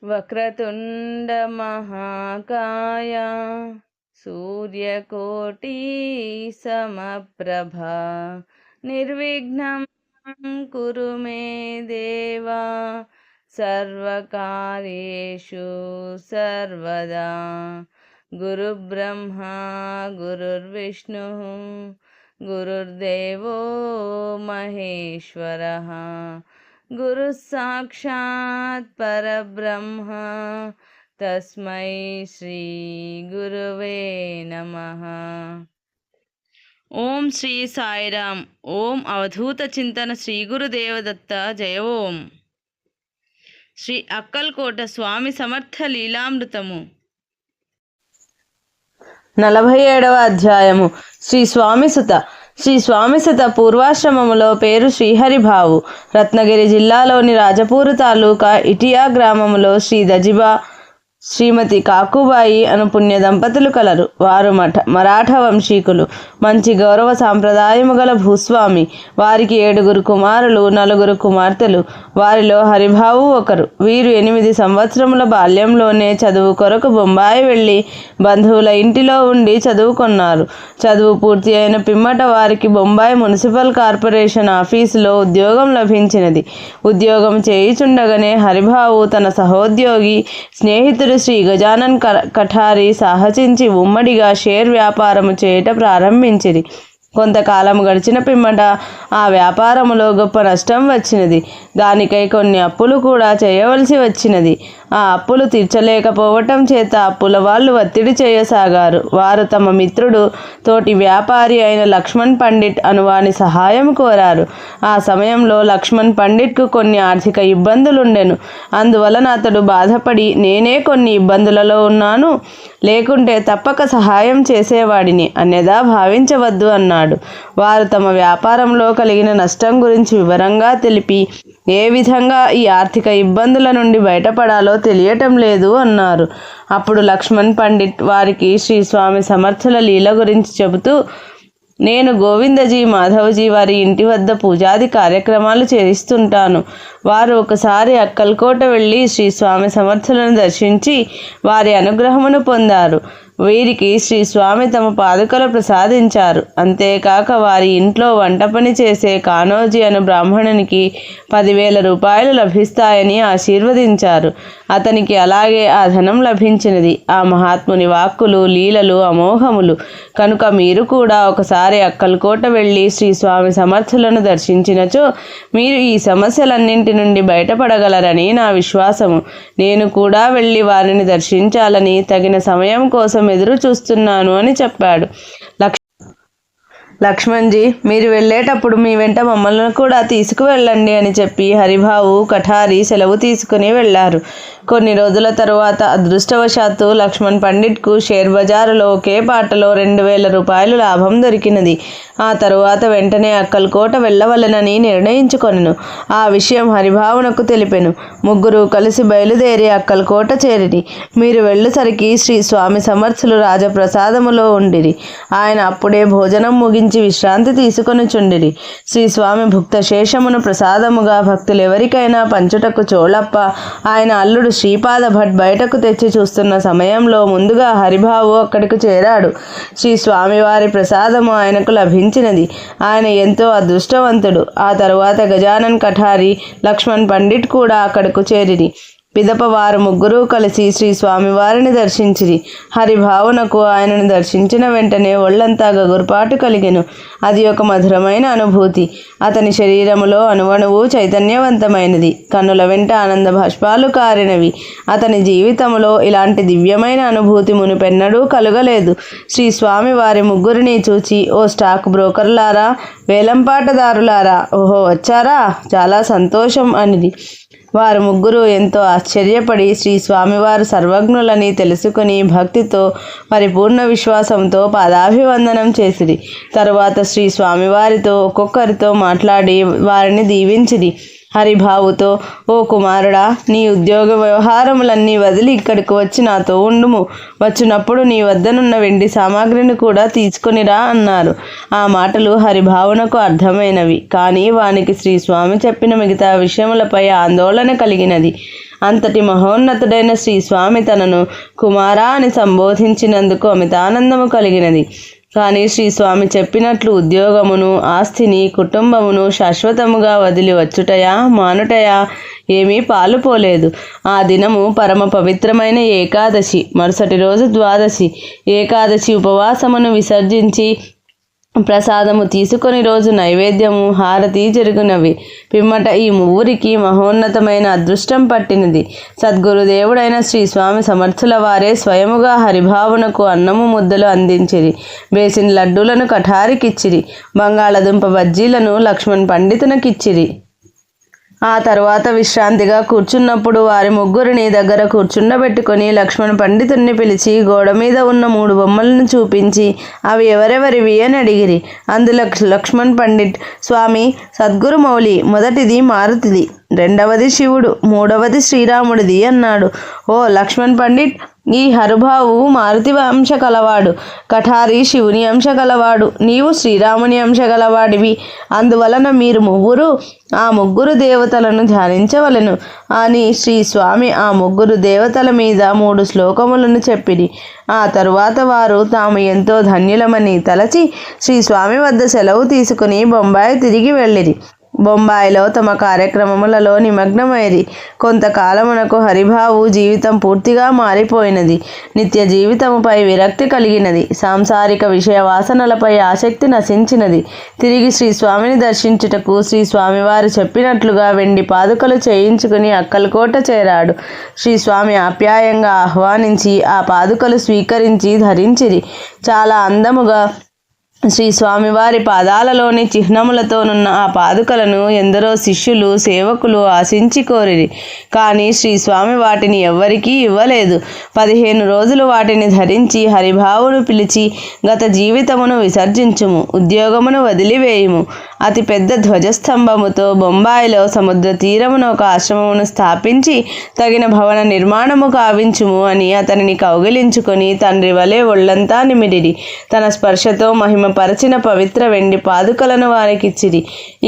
వక్రతుండ మహాకాయ సూర్యకోటి సమప్రభ నిర్విఘ్నం కురు మే దేవా సర్వకార్యేషు సర్వదా. గురుబ్రహ్మ గురుర్విష్ణు గురుర్దేవో మహేశ్వరః గురు సాక్షాత్ పరబ్రహ్మ తస్మై శ్రీ గురువే నమః. ఓం శ్రీ సాయిరామ్. ఓం అవధూత చింతన శ్రీ గురుదేవదత్త జయ. ఓం శ్రీ అక్కల్కోట స్వామి సమర్థ లీలామృతము. 47వ అధ్యాయము. శ్రీ స్వామిసుత. శ్రీ స్వామిసుత పూర్వాశ్రమములో పేరు శ్రీహరిభావు. రత్నగిరి జిల్లాలోని రాజపూరు తాలూకా ఇటియా గ్రామములో శ్రీ దజిబా శ్రీమతి కాకుబాయి అను పుణ్య దంపతులు కలరు. వారు మరాఠా వంశీకులు. మంచి గౌరవ సాంప్రదాయము గల భూస్వామి. వారికి 7 కుమారులు 4 కుమార్తెలు. వారిలో హరిభావు ఒకరు. వీరు 8 సంవత్సరముల బాల్యంలోనే చదువు కొరకు బొంబాయి వెళ్ళి బంధువుల ఇంటిలో ఉండి చదువుకొన్నారు. చదువు పూర్తి అయిన పిమ్మట వారికి బొంబాయి మున్సిపల్ కార్పొరేషన్ ఆఫీసులో ఉద్యోగం లభించినది. ఉద్యోగం చేయుచుండగానే హరిభావు తన సహోద్యోగి స్నేహితుడు శ్రీ గజానన్ కఠారి సాహసించి ఉమ్మడిగా షేర్ వ్యాపారము చేయట ప్రారంభించిరి. కొంతకాలం గడిచిన పిమ్మట ఆ వ్యాపారములో గొప్ప నష్టం వచ్చినది. దానికై కొన్ని అప్పులు కూడా చేయవలసి వచ్చినది. ఆ అప్పులు తీర్చలేకపోవటం చేత అప్పుల వాళ్ళు ఒత్తిడి చేయసాగారు. వారు తమ మిత్రుడు తోటి వ్యాపారి అయిన లక్ష్మణ్ పండిట్ అనువాని సహాయం కోరారు. ఆ సమయంలో లక్ష్మణ్ పండిట్కు కొన్ని ఆర్థిక ఇబ్బందులుండెను. అందువలన అతడు బాధపడి, నేనే కొన్ని ఇబ్బందులలో ఉన్నాను, లేకుంటే తప్పక సహాయం చేసేవాడిని, అన్యదా భావించవద్దు అన్నాడు. వారు తమ వ్యాపారంలో కలిగిన నష్టం గురించి వివరంగా తెలిపి ఏ విధంగా ఈ ఆర్థిక ఇబ్బందుల నుండి బయటపడాలో తెలియటం లేదు అన్నారు. అప్పుడు లక్ష్మణ్ పండిట్ వారికి శ్రీ స్వామి సమర్థుల లీల గురించి చెబుతూ, నేను గోవిందజీ మాధవజీ వారి ఇంటి వద్ద పూజాది కార్యక్రమాలు చేయిస్తుంటాను. వారు ఒకసారి అక్కల్కోట వెళ్ళి శ్రీ స్వామి సమర్థులను దర్శించి వారి అనుగ్రహమును పొందారు. వీరికి శ్రీ స్వామి తమ పాదుకలు ప్రసాదించారు. అంతేకాక వారి ఇంట్లో వంట పని చేసే కానోజీ అను బ్రాహ్మణునికి 10,000 రూపాయలు లభిస్తాయని ఆశీర్వదించారు. అతనికి అలాగే ఆ ధనం లభించినది. ఆ మహాత్ముని వాక్కులు లీలలు అమోఘములు. కనుక మీరు కూడా ఒకసారి అక్కల్కోట వెళ్ళి శ్రీ స్వామి సమర్థులను దర్శించినచో మీరు ఈ సమస్యలన్నింటి నుండి బయటపడగలరని నా విశ్వాసము. నేను కూడా వెళ్ళి వారిని దర్శించాలని తగిన సమయం కోసం ఎదురు చూస్తున్నాను అని చెప్పాడు. లక్ష్మణ్జీ, మీరు వెళ్ళేటప్పుడు మీ వెంట మమ్మల్ని కూడా తీసుకువెళ్ళండి అని చెప్పి హరిభావు కఠారి సెలవు తీసుకుని వెళ్ళారు. కొన్ని రోజుల తరువాత అదృష్టవశాత్తు లక్ష్మణ్ పండిట్కు షేర్ బజారులో ఒకే పాటలో 2,000 రూపాయలు లాభం దొరికినది. ఆ తరువాత వెంటనే అక్కల్కోట వెళ్ళవలెనని నిర్ణయించుకొనెను. ఆ విషయం హరిభావునకు తెలిపెను. ముగ్గురు కలిసి బయలుదేరి అక్కల్కోట చేరిరి. మీరు వెళ్ళుసరికి శ్రీ స్వామి సమర్థులు రాజప్రసాదములో ఉండిరి. ఆయన అప్పుడే భోజనం ముగించి విశ్రాంతి తీసుకొనుచుండిరి. శ్రీ స్వామి భుక్త శేషమును ప్రసాదముగా భక్తులెవరికైనా పంచుటకు చోళప్ప ఆయన అల్లుడు శ్రీపాద భట్ బయటకు తెచ్చి చూస్తున్న సమయంలో ముందుగా హరిభావు అక్కడికి చేరాడు. శ్రీ స్వామివారి ప్రసాదము ఆయనకు లభించినది. ఆయన ఎంతో అదృష్టవంతుడు. ఆ తరువాత గజానన్ కఠారి, లక్ష్మణ్ పండిట్ కూడా అక్కడకు చేరిరి. పిదప వారు ముగ్గురూ కలిసి శ్రీ స్వామివారిని దర్శించిరి. హరిభావునకు ఆయనను దర్శించిన వెంటనే ఒళ్ళంతా గగుర్పాటు కలిగెను. అది ఒక మధురమైన అనుభూతి. అతని శరీరములో అణువణువు చైతన్యవంతమైనది. కన్నుల వెంట ఆనంద భాష్పాలు కారినవి. అతని జీవితంలో ఇలాంటి దివ్యమైన అనుభూతి మునుపెన్నడూ కలుగలేదు. శ్రీ స్వామి వారి ముగ్గురిని చూచి, ఓ స్టాక్ బ్రోకర్లారా, వేలంపాటదారులారా, ఓహో వచ్చారా, చాలా సంతోషం అనిది. వారు ముగ్గురు ఎంతో ఆశ్చర్యపడి శ్రీ స్వామివారు సర్వజ్ఞులని తెలుసుకుని భక్తితో పరిపూర్ణ విశ్వాసంతో పాదాభివందనం చేసిరి. తరువాత శ్రీ స్వామివారితో ఒక్కొక్కరితో మాట్లాడి వారిని దీవించిరి. హరిభావుతో, ఓ కుమారుడా, నీ ఉద్యోగ వ్యవహారములన్నీ వదిలి ఇక్కడికి వచ్చి నాతో ఉండుము. వచ్చినప్పుడు నీ వద్దనున్న వెండి సామాగ్రిని కూడా తీసుకొనిరా అన్నారు. ఆ మాటలు హరిభావునకు అర్థమైనవి. కానీ వానికి శ్రీ స్వామి చెప్పిన మిగతా విషయములపై ఆందోళన కలిగినది. అంతటి మహోన్నతుడైన శ్రీ స్వామి తనను కుమారా అని సంబోధించినందుకు అమితానందము కలిగినది. కానీ శ్రీ స్వామి చెప్పినట్లు ఉద్యోగమును, ఆస్తిని, కుటుంబమును శాశ్వతముగా వదిలి వచ్చుటయా మానుటయా ఏమీ పాలుపోలేదు. ఆ దినము పరమ పవిత్రమైన ఏకాదశి. మరుసటి రోజు ద్వాదశి. ఏకాదశి ఉపవాసమును విసర్జించి ప్రసాదము తీసుకొని రోజు నైవేద్యము, హారతి జరుగునవి. పిమ్మట ఈ ముగ్గురికి మహోన్నతమైన అదృష్టం పట్టినది. సద్గురుదేవుడైన శ్రీ స్వామి సమర్థుల వారే స్వయముగా హరిభావునకు అన్నము ముద్దలు అందించిరి. వేసిన లడ్డూలను కఠారికిచ్చిరి. బంగాళదుంప బజ్జీలను లక్ష్మణ్ పండితునకిచ్చిరి. ఆ తరువాత విశ్రాంతిగా కూర్చున్నప్పుడు వారి ముగ్గురిని దగ్గర కూర్చుండబెట్టుకొని లక్ష్మణ పండితుణ్ణి పిలిచి గోడ మీద ఉన్న 3 బొమ్మలను చూపించి అవి ఎవరెవరివి అని అడిగిరి. అందులో లక్ష్మణ్ పండిట్, స్వామి, సద్గురు మౌలి, మొదటిది మారుతిది, రెండవది శివుడు, మూడవది శ్రీరాముడిది అన్నాడు. ఓ లక్ష్మణ్ పండిట్, ఈ హరిభావు మారుతి అంశ కలవాడు, కఠారి శివుని అంశ గలవాడు, నీవు శ్రీరాముని అంశ గలవాడివి. అందువలన మీరు ఆ ముగ్గురు దేవతలను ధ్యానించవలెను అని శ్రీ స్వామి ఆ ముగ్గురు దేవతల మీద 3 శ్లోకములను చెప్పిరి. ఆ తరువాత వారు తాము ఎంతో ధన్యులమని తలచి శ్రీ స్వామి వద్ద సెలవు తీసుకుని బొంబాయి తిరిగి వెళ్ళిరి. బొంబాయిలో తమ కార్యక్రమములలో నిమగ్నమైరి. కొంతకాలమునకు హరిభావు జీవితం పూర్తిగా మారిపోయినది. నిత్య జీవితముపై విరక్తి కలిగినది. సాంసారిక విషయ వాసనలపై ఆసక్తి నశించినది. తిరిగి శ్రీ స్వామిని దర్శించుటకు శ్రీ స్వామివారు చెప్పినట్లుగా వెండి పాదుకలు చేయించుకుని అక్కలకోట చేరాడు. శ్రీ స్వామి ఆప్యాయంగా ఆహ్వానించి ఆ పాదుకలు స్వీకరించి ధరించిరి. చాలా అందముగా శ్రీ స్వామివారి పాదాలలోని చిహ్నములతోనున్న ఆ పాదుకలను ఎందరో శిష్యులు, సేవకులు ఆశించి కోరిరి. కానీ శ్రీ స్వామి వాటిని ఎవ్వరికీ ఇవ్వలేదు. 15 రోజులు వాటిని ధరించి హరిభావును పిలిచి, గత జీవితమును విసర్జించుము, ఉద్యోగమును వదిలివేయుము. అతి పెద్ద ధ్వజస్తంభముతో బొంబాయిలో సముద్ర తీరమున ఒక ఆశ్రమమును స్థాపించి తగిన భవన నిర్మాణము కావించుము అని అతనిని కౌగిలించుకొని తండ్రి వలె ఒళ్ళంతా నిమిడిరి. తన స్పర్శతో మహిమపరచిన పవిత్ర వెండి పాదుకలను వారికిచ్చిరి.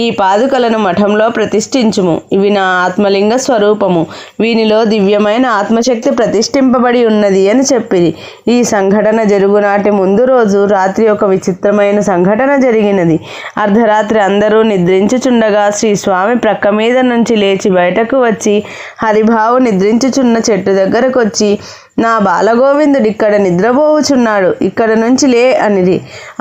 ఈ పాదుకలను మఠంలో ప్రతిష్ఠించుము. ఇవి నా ఆత్మలింగ స్వరూపము. వీనిలో దివ్యమైన ఆత్మశక్తి ప్రతిష్ఠింపబడి ఉన్నది అని చెప్పిరి. ఈ సంఘటన జరుగునాటి ముందు రోజు రాత్రి ఒక విచిత్రమైన సంఘటన జరిగినది. అర్ధరాత్రి అందరూ నిద్రించుచుండగా శ్రీ స్వామి ప్రక్క మీద నుంచి లేచి బయటకు వచ్చి హరిభావు నిద్రించుచున్న చెట్టు దగ్గరకు వచ్చి, నా బాలగోవిందుడు ఇక్కడ నిద్రపోవుచున్నాడు, ఇక్కడ నుంచి లే అనిది.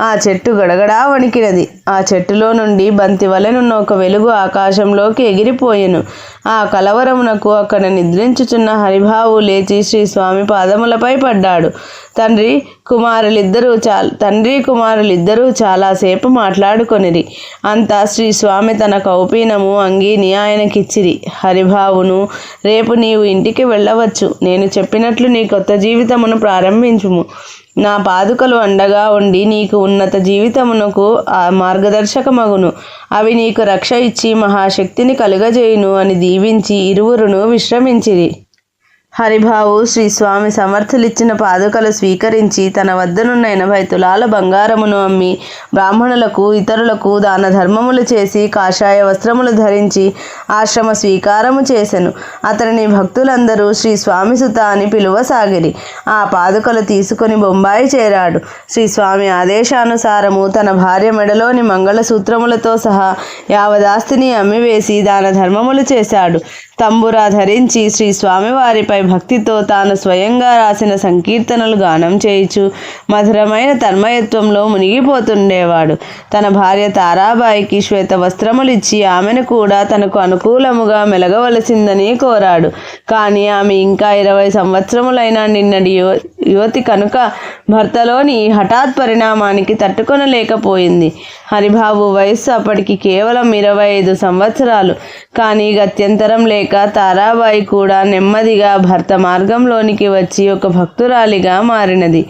ఆ చెట్టు గడగడా వణికినది. ఆ చెట్టులో నుండి బంతి వలెనున్న ఒక వెలుగు ఆకాశంలోకి ఎగిరిపోయెను. ఆ కలవరమునకు అక్కడ నిద్రించుచున్న హరిభావు లేచి శ్రీ స్వామి పాదములపై పడ్డాడు. తండ్రి కుమారులిద్దరూ చాలాసేపు మాట్లాడుకొనిరి. అంతా శ్రీ స్వామి తన కౌపీనము, అంగీని ఆయనకిచ్చిరి. హరిభావును, రేపు నీవు ఇంటికి వెళ్ళవచ్చు. నేను చెప్పినట్లు నీ కొత్త జీవితమును ప్రారంభించుము. నా పాదుకలు అండగా ఉండి నీకు ఉన్నత జీవితమునకు మార్గదర్శకమగును. అవి నీకు రక్ష ఇచ్చి మహాశక్తిని కలుగజేయును అని దీవించి ఇరువురును విశ్రమించిరి. హరిభావు శ్రీ స్వామి సమర్థులిచ్చిన పాదుకలు స్వీకరించి తన వద్దనున్న 80 తులాల బంగారమును అమ్మి బ్రాహ్మణులకు, ఇతరులకు దాన ధర్మములు చేసి కాషాయ వస్త్రములు ధరించి ఆశ్రమ స్వీకారము చేసెను. అతనిని భక్తులందరూ శ్రీ స్వామి సుత అని పిలువసాగిరి. ఆ పాదుకలు తీసుకొని బొంబాయి చేరాడు. శ్రీ స్వామి ఆదేశానుసారము తన భార్య మెడలోని మంగళసూత్రములతో సహా యావదాస్తిని అమ్మివేసి దాన ధర్మములు చేశాడు. తంబురా ధరించి శ్రీ స్వామివారిపై భక్తితో తాను స్వయంగా రాసిన సంకీర్తనలు గానం చేయుచు మధురమైన తన్మయత్వంలో మునిగిపోతుండేవాడు. తన భార్య తారాబాయికి శ్వేత వస్త్రములిచ్చి ఆమెను కూడా తనకు అనుకూలముగా మెలగవలసిందని కోరాడు. కానీ ఆమె ఇంకా 20 సంవత్సరములైన నిన్నటి యువతి కనుక భర్తలోని ఈ హఠాత్ పరిణామానికి తట్టుకొనలేకపోయింది. హరిబాబు వయస్సు అప్పటికి కేవలం 25 సంవత్సరాలు. కానీ గత్యంతరం లేక తారాబాయి కూడా నెమ్మదిగా భర్త మార్గంలోనికి వచ్చి ఒక భక్తురాలిగా మారినది.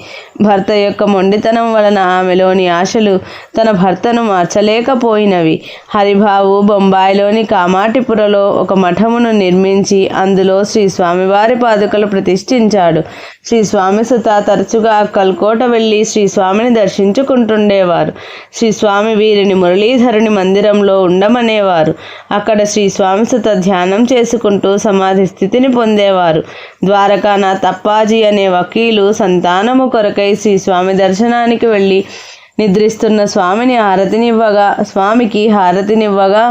భర్త యొక్క మొండితనం వలన ఆమెలోని ఆశలు తన భర్తను మార్చలేకపోయినవి. హరిబాబు బొంబాయిలోని కామాటిపురలో ఒక మఠమును నిర్మించి అందులో శ్రీ స్వామివారి పాదుకలు ప్రతిష్ఠించాడు. శ్రీ స్వామి సుత తరచుగా అక్కల్కోట వెళ్ళి శ్రీ స్వామిని దర్శించుకుంటుండేవారు. శ్రీ స్వామి వీరిని మురళీధరుని మందిరంలో ఉండమనేవారు. అక్కడ శ్రీ స్వామి సుత ధ్యానం చేసుకుంటూ సమాధి స్థితిని పొందేవారు. ద్వారకానాథ్ అప్పాజీ అనే వకీలు సంతానము కొరకై శ్రీ స్వామి దర్శనానికి వెళ్ళి నిద్రిస్తున్న స్వామికి హారతినివ్వగా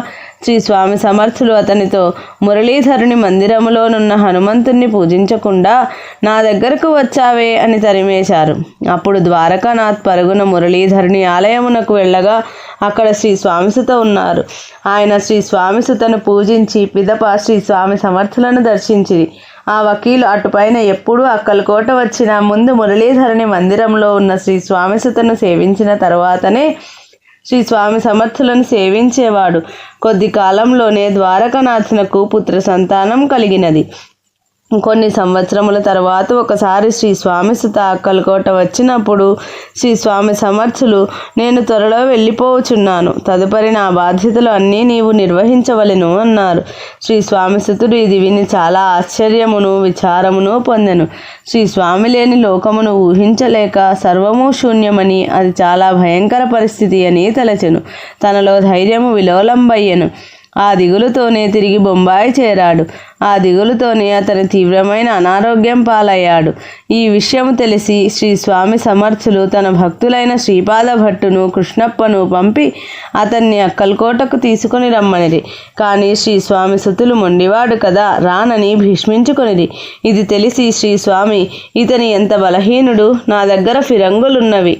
శ్రీ స్వామి సమర్థులు అతనితో, మురళీధరుని మందిరములోనున్న హనుమంతుణ్ణి పూజించకుండా నా దగ్గరకు వచ్చావే అని తరిమేశారు. అప్పుడు ద్వారకానాథ్ పరుగున మురళీధరుని ఆలయమునకు వెళ్ళగా అక్కడ శ్రీ స్వామిసుత ఉన్నారు. ఆయన శ్రీ స్వామిసుతను పూజించి పిదప శ్రీ స్వామి సమర్థులను దర్శించిరి. ఆ వకీలు అటుపైన ఎప్పుడూ అక్కల్కోట వచ్చిన ముందు మురళీధరుని మందిరంలో ఉన్న శ్రీ స్వామిసుతను సేవించిన తరువాతనే శ్రీ స్వామి సమర్థులను సేవించేవాడు. కొద్ది కాలంలోనే ద్వారకానాథునకు పుత్ర సంతానం కలిగినది. కొన్ని సంవత్సరముల తర్వాత ఒకసారి శ్రీ స్వామి సుత అక్కల్కోట వచ్చినప్పుడు శ్రీ స్వామి సమర్థులు, నేను త్వరలో వెళ్ళిపోవచున్నాను, తదుపరి నా బాధ్యతలు అన్నీ నీవు నిర్వహించవలెను అన్నారు. శ్రీ స్వామి సుతుడు ఇది విని చాలా ఆశ్చర్యమును విచారమును పొందెను. శ్రీ స్వామి లేని లోకమును ఊహించలేక సర్వము శూన్యమని, అది చాలా భయంకర పరిస్థితి అని తలచెను. తనలో ధైర్యము విలోలంబయ్యెను. ఆ దిగులుతోనే తిరిగి బొంబాయి చేరాడు. ఆ దిగులుతోనే అతను తీవ్రమైన అనారోగ్యం పాలయ్యాడు. ఈ విషయం తెలిసి శ్రీ స్వామి సమర్థులు తన భక్తులైన శ్రీపాద భట్టును కృష్ణప్పను పంపి అతన్ని అక్కల్కోటకు తీసుకొని రమ్మనిరి. కానీ శ్రీ స్వామి సుతులు మొండివాడు కదా, రానని భీష్మించుకొనిరి. ఇది తెలిసి శ్రీ స్వామి, ఇతని ఎంత బలహీనుడు, నా దగ్గర ఫిరంగులున్నవి,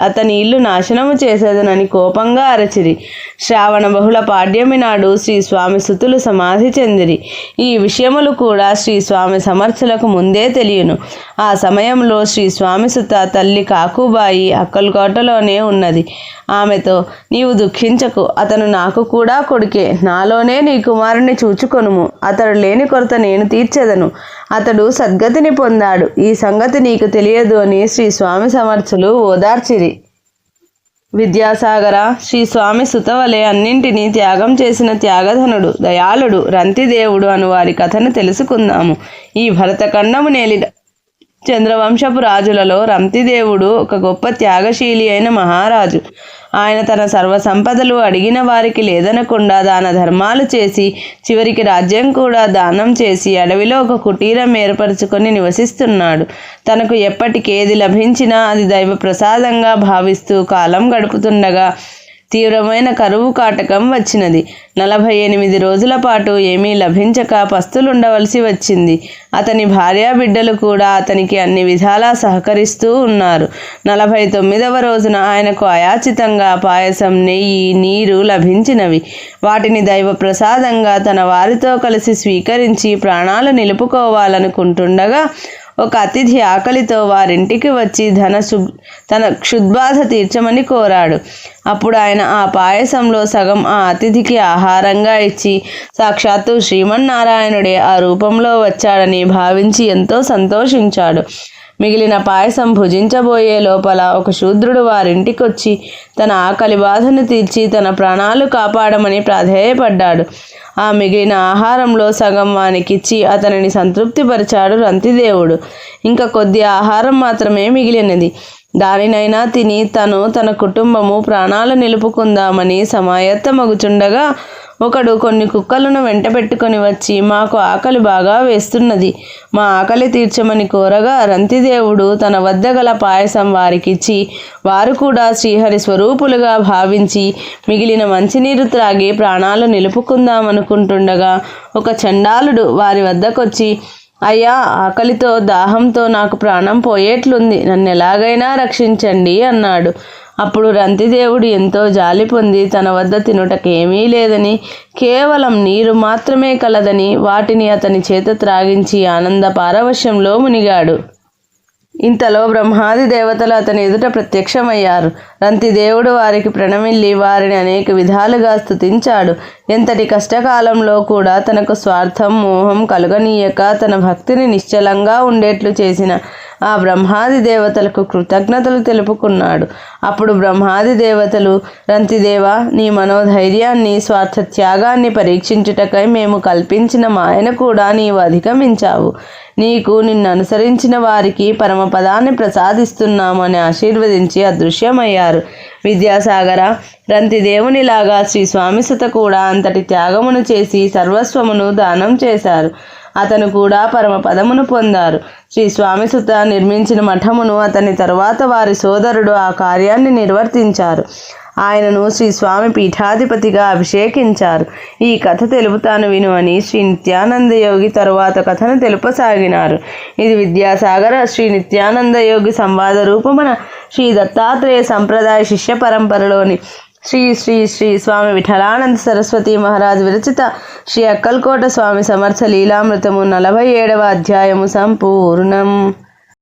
అతని ఇల్లు నాశనము చేసేదనని కోపంగా అరచిరి. శ్రావణ బహుళ పాడ్యమి నాడు శ్రీ స్వామి సుతులు సమాధి చెందిరి. ఈ విషయములు కూడా శ్రీ స్వామి సమర్థులకు ముందే తెలియను. ఆ సమయంలో శ్రీ స్వామి సుత తల్లి కాకుబాయి అక్కల్కోటలోనే ఉన్నది. ఆమెతో, నీవు దుఃఖించకు, అతను నాకు కూడా కొడుకే, నాలోనే నీ కుమారుని చూచుకొనుము, అతడు లేని కొరత నేను తీర్చెదను, అతడు సద్గతిని పొందాడు, ఈ సంగతి నీకు తెలియదు అని శ్రీ స్వామి సమర్థులు ఓదార్చిరి. విద్యాసాగర, శ్రీ స్వామి సుతవలే అన్నింటినీ త్యాగం చేసిన త్యాగధనుడు, దయాళుడు రంతిదేవుడు అను వారి కథను తెలుసుకుందాము. ఈ భరతఖండము నేలిన చంద్రవంశపు రాజులలో రంతిదేవుడు ఒక గొప్ప త్యాగశీలి అయిన మహారాజు. ఆయన తన సర్వసంపదలు అడిగిన వారికి లేదనకుండా దాన ధర్మాలు చేసి చివరికి రాజ్యం కూడా దానం చేసి అడవిలో ఒక కుటీరం ఏర్పరచుకొని నివసిస్తున్నాడు. తనకు ఎప్పటికేది లభించినా అది దైవ ప్రసాదంగా భావిస్తూ కాలం గడుపుతుండగా తీవ్రమైన కరువు కాటకం వచ్చినది. 48 రోజుల పాటు ఏమీ లభించక పస్తులుండవలసి వచ్చింది. అతని భార్యాబిడ్డలు కూడా అతనికి అన్ని విధాలా సహకరిస్తూ ఉన్నారు. 49వ రోజున ఆయనకు అయాచితంగా పాయసం, నెయ్యి, నీరు లభించినవి. వాటిని దైవ ప్రసాదంగా తన వారితో కలిసి స్వీకరించి ప్రాణాలు నిలుపుకోవాలనుకుంటుండగా ఒక అతిథి ఆకలితో వారింటికి వచ్చి తన క్షుద్బాధ తీర్చమని కోరాడు. అప్పుడు ఆయన ఆ పాయసంలో సగం ఆ అతిథికి ఆహారంగా ఇచ్చి సాక్షాత్తు శ్రీమన్నారాయణుడే ఆ రూపంలో వచ్చాడని భావించి ఎంతో సంతోషించాడు. మిగిలిన పాయసం భుజించబోయే లోపల ఒక శూద్రుడు వారింటికొచ్చి తన ఆకలి బాధను తీర్చి తన ప్రాణాలు కాపాడమని ప్రాధేయపడ్డాడు. ఆ మిగిలిన ఆహారంలో సగం వానికిచ్చి అతనిని సంతృప్తిపరిచాడు రంతిదేవుడు. ఇంకా కొద్ది ఆహారం మాత్రమే మిగిలినది. దానినైనా తిని తన కుటుంబము ప్రాణాలు నిలుపుకుందామని సమాయత్తమగుచుండగా ఒకడు కొన్ని కుక్కలను వెంట పెట్టుకొని వచ్చి, మాకు ఆకలి బాగా వేస్తున్నది, మా ఆకలి తీర్చమని కోరగా రంతిదేవుడు తన వద్ద గల పాయసం వారికిచ్చి వారు కూడా శ్రీహరి స్వరూపులుగా భావించి మిగిలిన మంచినీరు త్రాగి ప్రాణాలు నిలుపుకుందామనుకుంటుండగా ఒక చండాలుడు వారి వద్దకొచ్చి, అయ్యా, ఆకలితో దాహంతో నాకు ప్రాణం పోయేట్లుంది, నన్ను ఎలాగైనా రక్షించండి అన్నాడు. అప్పుడు రంతిదేవుడు ఎంతో జాలి పొంది తన వద్ద తినుటకేమీ లేదని, కేవలం నీరు మాత్రమే కలదని వాటిని అతని చేత త్రాగించి ఆనంద పారవశ్యంలో మునిగాడు. ఇంతలో బ్రహ్మాది దేవతలు అతని ఎదుట ప్రత్యక్షమయ్యారు. రంతిదేవుడు వారికి ప్రణమిల్లి వారిని అనేక విధాలుగా స్తుతించాడు. ఎంతటి కష్టకాలంలో కూడా తనకు స్వార్థం మోహం కలుగనీయక తన భక్తిని నిశ్చలంగా ఉండేట్లు చేసిన ఆ బ్రహ్మాది దేవతలకు కృతజ్ఞతలు తెలుపుకున్నాడు. అప్పుడు బ్రహ్మాది దేవతలు, రంతిదేవ, నీ మనోధైర్యాన్ని స్వార్థ త్యాగాన్ని పరీక్షించుటకై మేము కల్పించిన మాయను కూడా నీవు అధిగమించావు. నీకు నిన్ను అనుసరించిన వారికి పరమపదాన్ని ప్రసాదిస్తున్నాము అని ఆశీర్వదించి అదృశ్యమయ్యారు. విద్యాసాగర, రంతిదేవునిలాగా శ్రీ స్వామిసుత కూడా అంతటి త్యాగమును చేసి సర్వస్వమును దానం చేశారు. అతను కూడా పరమపదమును పొందారు. శ్రీ స్వామిసుత నిర్మించిన మఠమును అతని తరువాత వారి సోదరుడు ఆ కార్యాన్ని నిర్వర్తించారు. ఆయనను శ్రీ స్వామి పీఠాధిపతిగా అభిషేకించారు. ఈ కథ తెలుపుతాను విను అని శ్రీ నిత్యానంద యోగి తరువాత కథను తెలుపసాగినారు. ఇది విద్యాసాగర శ్రీ నిత్యానంద యోగి సంవాద రూపమున శ్రీ దత్తాత్రేయ సంప్రదాయ శిష్య పరంపరలోని శ్రీ శ్రీ శ్రీ స్వామి విఠలానంద సరస్వతి మహారాజ్ విరచిత శ్రీ అక్కల్కోట స్వామి సమర్థ లీలామృతము 47వ అధ్యాయము సంపూర్ణం.